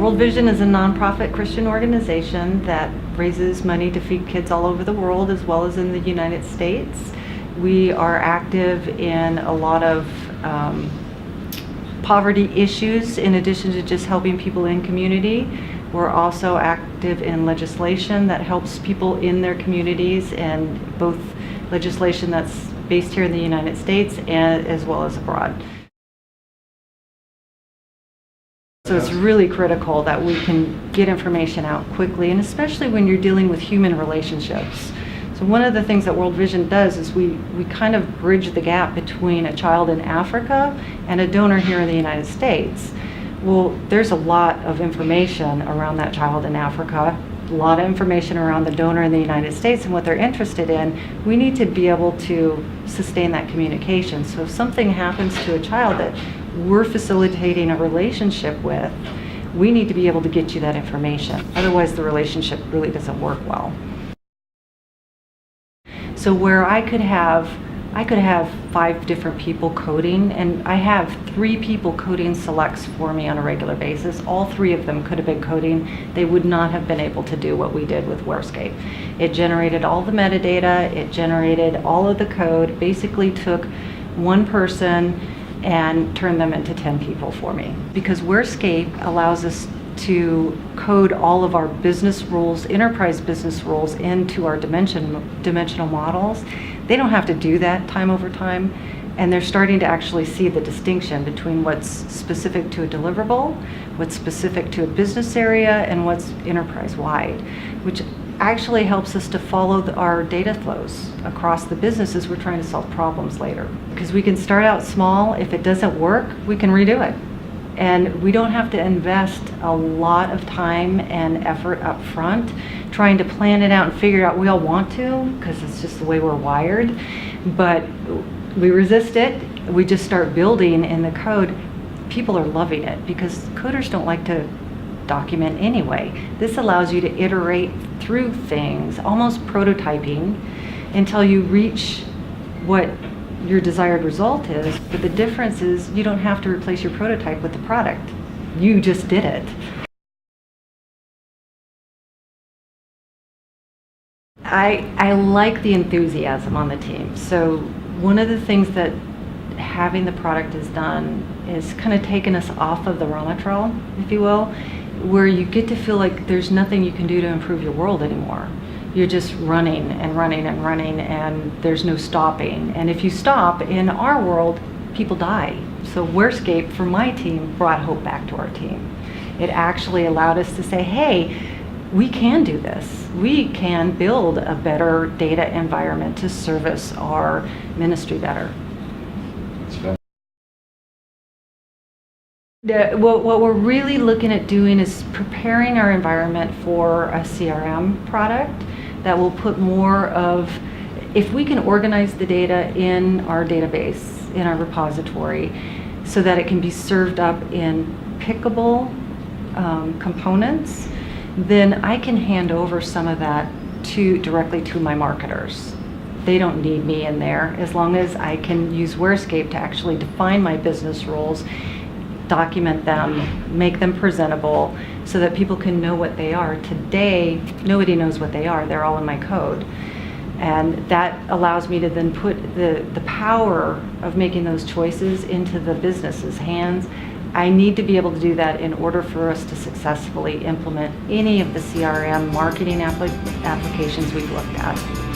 World Vision is a nonprofit Christian organization that raises money to feed kids all over the world as well as in the United States. We are active in a lot of poverty issues in addition to just helping people in community. We're also active in legislation that helps people in their communities, and both legislation that's based here in the United States and as well as abroad. So it's really critical that we can get information out quickly, and especially when you're dealing with human relationships. So one of the things that World Vision does is we kind of bridge the gap between a child in Africa and a donor here in the United States. Well, there's a lot of information around that child in Africa, a lot of information around the donor in the United States and what they're interested in. We need to be able to sustain that communication. So if something happens to a child that we're facilitating a relationship with, we need to be able to get you that information. Otherwise, the relationship really doesn't work well. So where I could have 5 different people coding, and I have 3 people coding selects for me on a regular basis. All 3 of them could have been coding. They would not have been able to do what we did with Warescape. It generated all the metadata, it generated all of the code, basically took one person and turned them into 10 people for me. Because Warescape allows us to code all of our business rules, enterprise business rules, into our dimensional models. They don't have to do that time over time, and they're starting to actually see the distinction between what's specific to a deliverable, what's specific to a business area, and what's enterprise-wide, which actually helps us to follow our data flows across the businesses we're trying to solve problems later. Because we can start out small. If it doesn't work, we can redo it. And we don't have to invest a lot of time and effort up front trying to plan it out and figure out. We all want to, because it's just the way we're wired, but we resist it. We just start building in the code. People are loving it because coders don't like to document anyway. This allows you to iterate through things, almost prototyping, until you reach what your desired result is. But the difference is you don't have to replace your prototype with the product. You just did it. I like the enthusiasm on the team. So one of the things that having the product has done is kind of taken us off of the rabbit trail, if you will, where you get to feel like there's nothing you can do to improve your world anymore. You're just running and running and running, and there's no stopping. And if you stop, in our world, people die. So Warescape, for my team, brought hope back to our team. It actually allowed us to say, hey, we can do this. We can build a better data environment to service our ministry better. What we're really looking at doing is preparing our environment for a CRM product that will put more of, if we can organize the data in our database, in our repository, so that it can be served up in pickable components, then I can hand over some of that directly to my marketers. They don't need me in there, as long as I can use Warescape to actually define my business rules, document them, make them presentable so that people can know what they are. Today, nobody knows what they are. They're all in my code. And that allows me to then put the power of making those choices into the business's hands. I need to be able to do that in order for us to successfully implement any of the CRM marketing applications we've looked at.